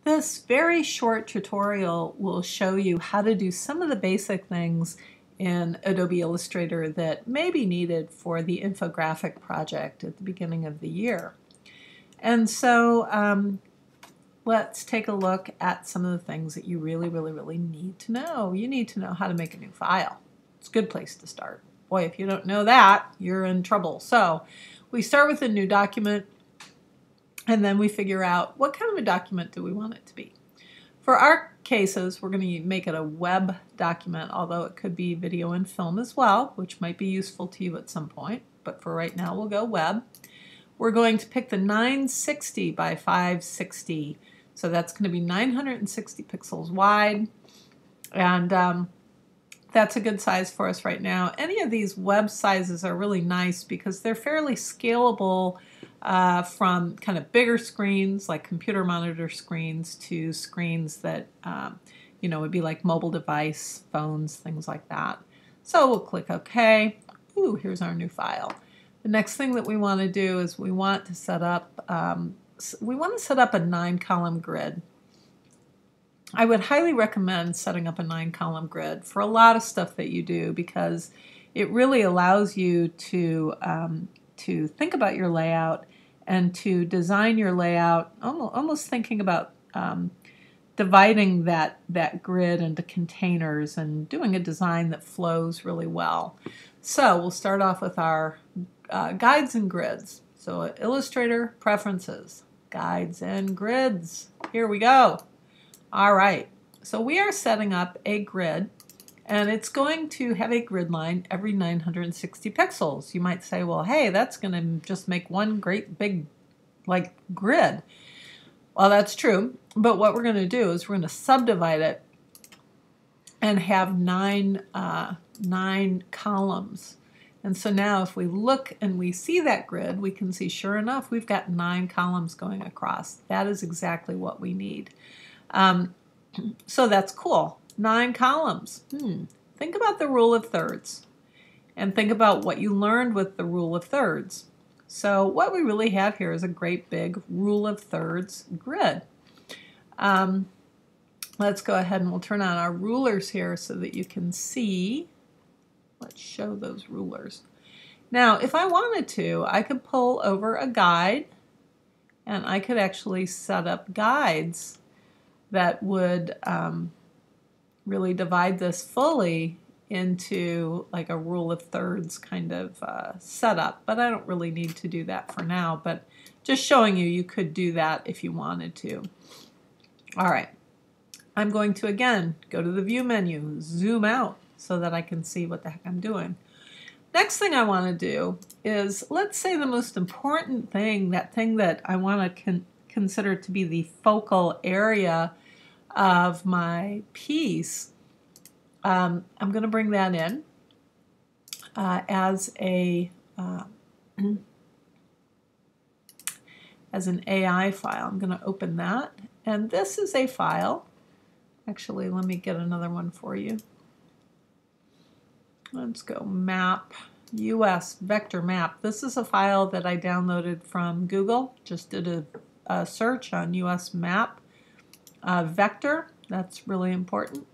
This very short tutorial will show you how to do some of the basic things in Adobe Illustrator that may be needed for the infographic project at the beginning of the year. And so let's take a look at some of the things that you really need to know. You need to know how to make a new file. It's a good place to start. Boy, if you don't know that, you're in trouble. So we start with a new document, and then we figure out what kind of a document do we want it to be. For our cases, we're going to make it a web document, although it could be video and film as well, which might be useful to you at some point. But for right now, we'll go web. We're going to pick the 960 by 560. So that's going to be 960 pixels wide. And that's a good size for us right now. Any of these web sizes are really nice because they're fairly scalable from kind of bigger screens like computer monitor screens to screens that would be like mobile device, phones, things like that. So we'll click OK. Ooh, here's our new file. The next thing that we want to do is we want to set up a 9-column grid. I would highly recommend setting up a 9-column grid for a lot of stuff that you do because it really allows you to think about your layout and to design your layout, almost thinking about dividing that grid into containers and doing a design that flows really well. So we'll start off with our guides and grids. So Illustrator Preferences, Guides and Grids. Here we go. All right, so we are setting up a grid, and it's going to have a grid line every 960 pixels. You might say, well, hey, that's going to just make one great big grid. Well, that's true, but what we're going to do is we're going to subdivide it and have nine columns. And so now if we look and we see that grid, we can see, sure enough, we've got 9 columns going across. That is exactly what we need. So that's cool. 9 columns. Think about the rule of thirds and think about what you learned with the rule of thirds. So what we really have here is a great big rule of thirds grid. Let's go ahead and we'll turn on our rulers here so that you can see. Let's show those rulers. Now, if I wanted to, I could pull over a guide and I could actually set up guides that would really divide this fully into like a rule of thirds kind of setup, but I don't really need to do that for now, but just showing you could do that if you wanted to. All right, I'm going to again go to the view menu, zoom out so that I can see what the heck I'm doing. Next thing I want to do is, let's say the most important thing, that thing that I want to consider to be the focal area of my piece. I'm going to bring that in as an AI file. I'm going to open that, and this is a file. Actually, let me get another one for you. Let's go map, US vector map. This is a file that I downloaded from Google. Just did a search on US map. Vector, that's really important.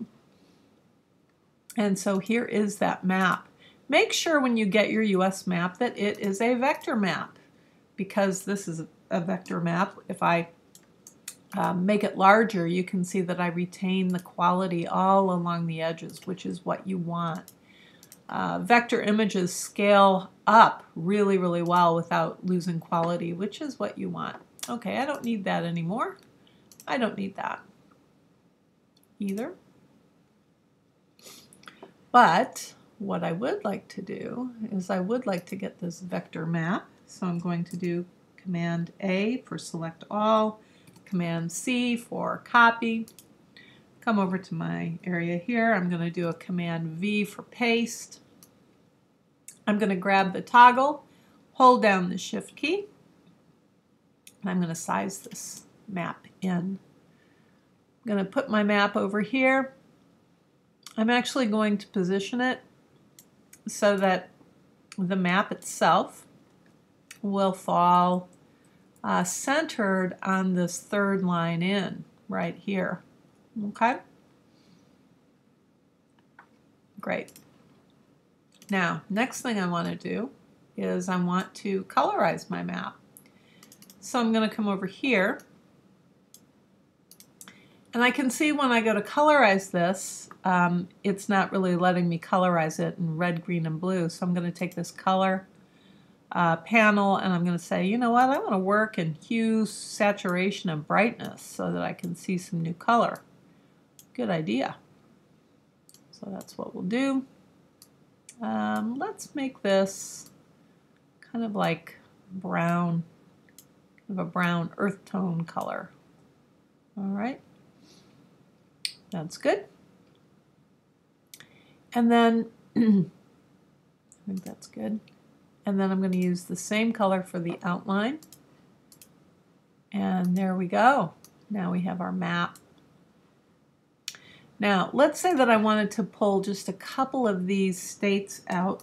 And so here is that map. Make sure when you get your US map that it is a vector map, because this is a vector map. If I make it larger, you can see that I retain the quality all along the edges, which is what you want. Vector images scale up really well without losing quality, which is what you want. Okay, I don't need that anymore. I don't need that either. But what I would like to do is I would like to get this vector map. So I'm going to do Command A for select all, Command C for copy. Come over to my area here. I'm going to do a Command V for paste. I'm going to grab the toggle, hold down the Shift key, and I'm going to size this map in. I'm going to put my map over here. I'm actually going to position it so that the map itself will fall centered on this third line in. right here. Okay? Great. Now, next thing I want to do is I want to colorize my map. So I'm going to come over here, and I can see when I go to colorize this, it's not really letting me colorize it in red, green, and blue. So I'm going to take this color panel, and I'm going to say, you know what, I want to work in hue, saturation, and brightness so that I can see some new color. Good idea. So that's what we'll do. Let's make this kind of like brown, kind of a brown earth tone color. All right, that's good. And then, I think that's good. And then I'm going to use the same color for the outline. And there we go. Now we have our map. Now, let's say that I wanted to pull just a couple of these states out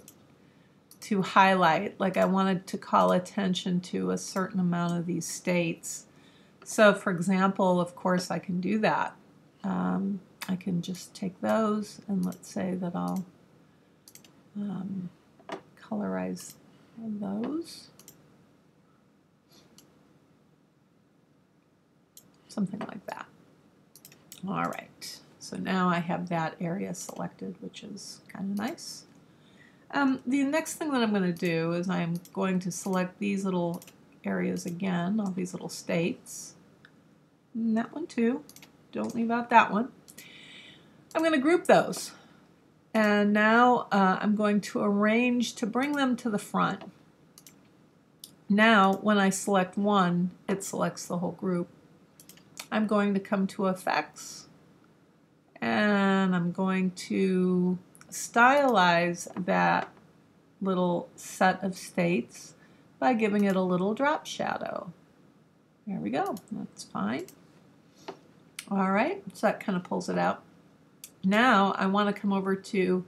to highlight, like I wanted to call attention to a certain amount of these states. So, for example, of course, I can do that. I can just take those, and let's say that I'll colorize those. Something like that. All right. So now I have that area selected, which is kind of nice. The next thing that I'm going to do is I'm going to select these little areas again, all these little states. And that one too. Don't leave out that one. I'm going to group those. And now I'm going to arrange to bring them to the front. Now, when I select one, it selects the whole group. I'm going to come to Effects, and I'm going to stylize that little set of states by giving it a little drop shadow. There we go. That's fine. All right, so that kind of pulls it out. Now I want to come over to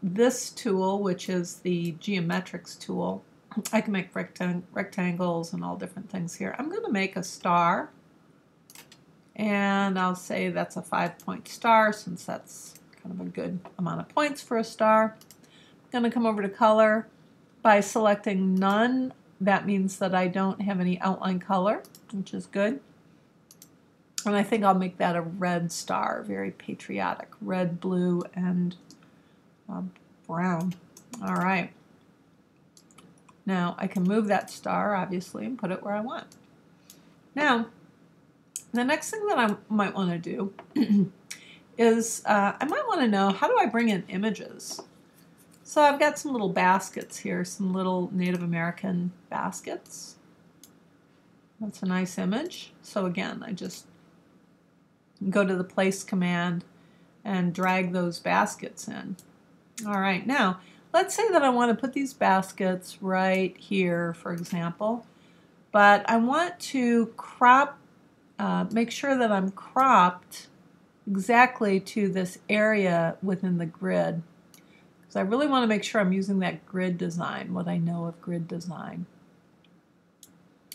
this tool, which is the Geometrics tool. I can make rectangles and all different things here. I'm going to make a star, and I'll say that's a 5-point star since that's kind of a good amount of points for a star. I'm going to come over to color. By selecting none, that means that I don't have any outline color, which is good. And I think I'll make that a red star, very patriotic. Red, blue, and brown. All right. Now I can move that star, obviously, and put it where I want. Now, the next thing that I might want to do is I might want to know, how do I bring in images? So I've got some little baskets here, some little Native American baskets. That's a nice image. So again, I just go to the place command and drag those baskets in. All right, now let's say that I want to put these baskets right here, for example, but I want to crop, make sure that I'm cropped exactly to this area within the grid, because I really want to make sure I'm using that grid design, what I know of grid design.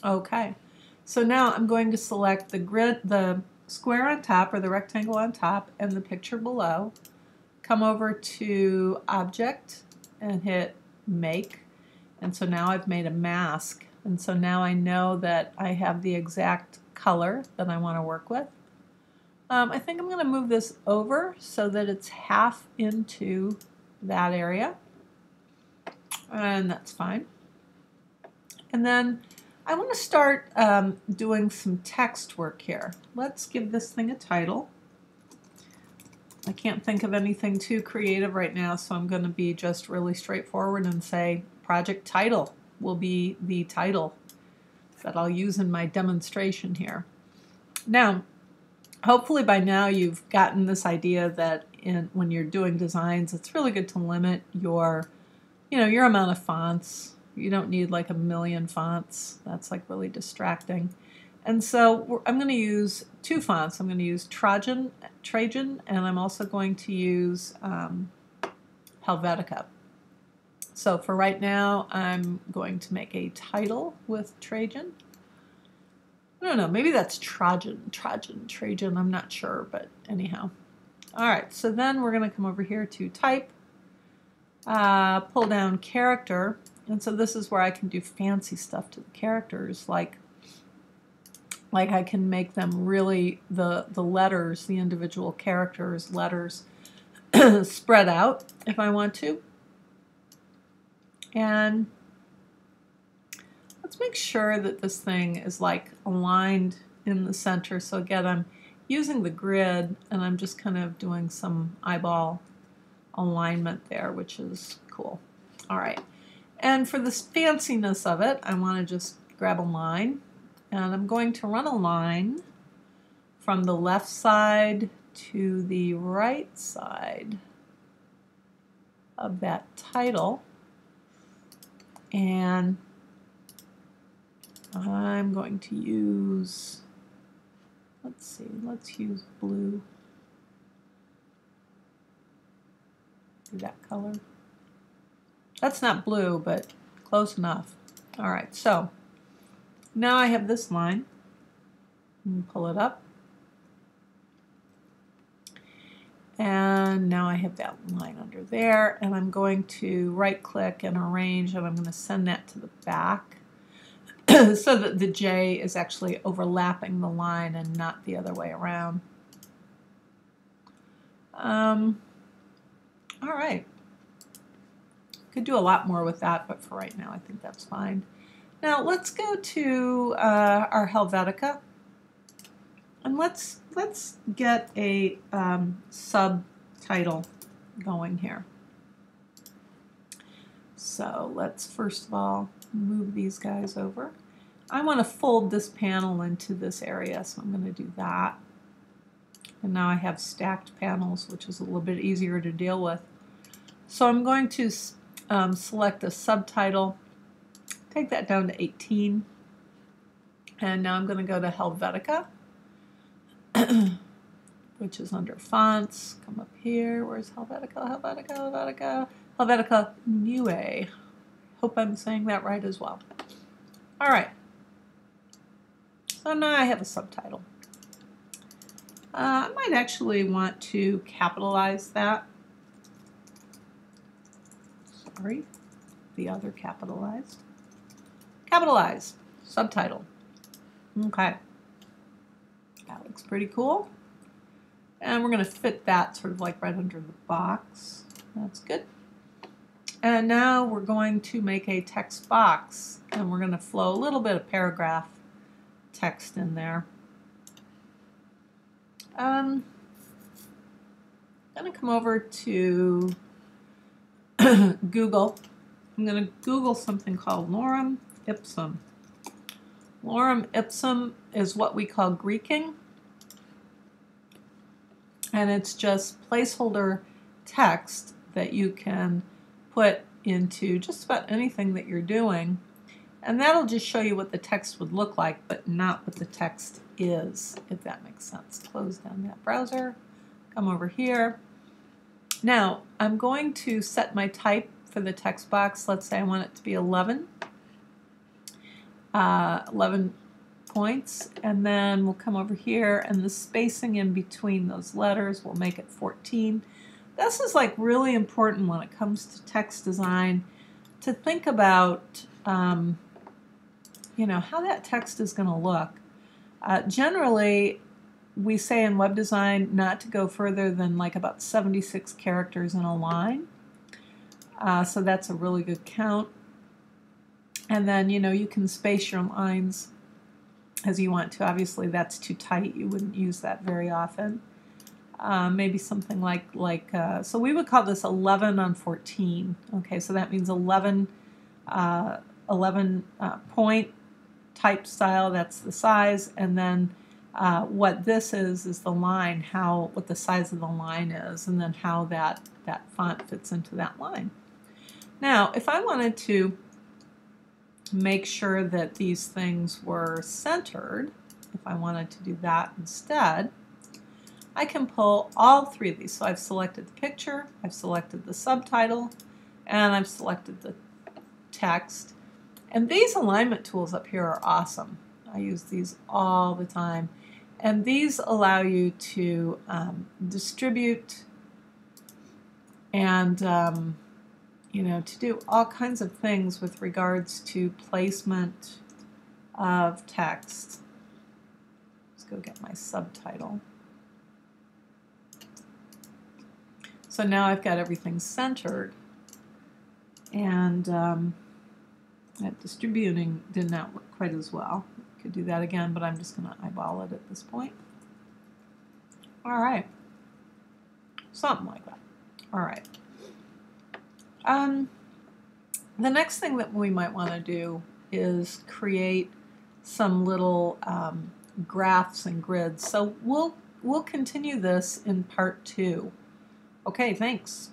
Okay, so now I'm going to select the grid, the square on top or the rectangle on top and the picture below. Come over to Object and hit Make. And so now I've made a mask. And so now I know that I have the exact color that I want to work with. I think I'm going to move this over so that it's half into that area. And that's fine. And then I want to start doing some text work here. Let's give this thing a title. I can't think of anything too creative right now, so I'm going to be just really straightforward and say project title will be the title that I'll use in my demonstration here. Now, hopefully by now you've gotten this idea that when you're doing designs, it's really good to limit your, your amount of fonts. You don't need like a million fonts. That's like really distracting. And so I'm going to use two fonts. I'm going to use Trajan, and I'm also going to use Helvetica. So for right now, I'm going to make a title with Trajan. I don't know, maybe that's Trajan, I'm not sure, but anyhow. All right, so then we're going to come over here to type, pull down character, and so this is where I can do fancy stuff to the characters, like I can make them really, the letters, the individual characters, letters, spread out if I want to. And let's make sure that this thing is like aligned in the center. So again, I'm using the grid and I'm just kind of doing some eyeball alignment there, which is cool. All right. And for the fanciness of it, I want to just grab a line. And I'm going to run a line from the left side to the right side of that title. And I'm going to use, let's use blue. Do that color. That's not blue, but close enough. All right, so now I have this line. Pull it up. And now I have that line under there, and I'm going to right-click and arrange, and I'm going to send that to the back so that the J is actually overlapping the line and not the other way around. All right. Could do a lot more with that, but for right now, I think that's fine. Now let's go to our Helvetica, and let's get a subtitle going here. So let's first of all move these guys over. I want to fold this panel into this area, so I'm going to do that. And now I have stacked panels, which is a little bit easier to deal with. So I'm going to select a subtitle, take that down to 18, and now I'm going to go to Helvetica, which is under fonts. Come up here. Where's Helvetica? Helvetica Neue. Hope I'm saying that right as well. All right. So now I have a subtitle. I might actually want to capitalize that. Sorry, the other capitalized. Capitalize, subtitle. Okay. That looks pretty cool. And we're going to fit that sort of like right under the box. That's good. And now we're going to make a text box, and we're going to flow a little bit of paragraph text in there. I'm going to come over to Google. I'm going to Google something called lorem ipsum. Lorem ipsum is what we call Greeking, and it's just placeholder text that you can put into just about anything that you're doing, and that'll just show you what the text would look like, but not what the text is, if that makes sense. Close down that browser, come over here. Now, I'm going to set my type for the text box. Let's say I want it to be 11 points, and then we'll come over here, and the spacing in between those letters will make it 14. This is like really important when it comes to text design, to think about you know, how that text is going to look. Generally, we say in web design not to go further than like about 76 characters in a line. So that's a really good count. And then, you know, you can space your lines as you want to. Obviously, that's too tight. You wouldn't use that very often. Maybe something like so we would call this 11 on 14. Okay, so that means 11 point type style. That's the size, and then what this is the line, what the size of the line is, and then how that font fits into that line. Now, if I wanted to make sure that these things were centered, if I wanted to do that instead, I can pull all three of these. So I've selected the picture, I've selected the subtitle, and I've selected the text. And these alignment tools up here are awesome. I use these all the time. And these allow you to distribute and you know, to do all kinds of things with regards to placement of text. Let's go get my subtitle. So now I've got everything centered, and that distributing did not work quite as well. Could do that again, but I'm just going to eyeball it at this point. All right, something like that. All right. The next thing that we might want to do is create some little graphs and grids. So we'll continue this in part 2. Okay, thanks.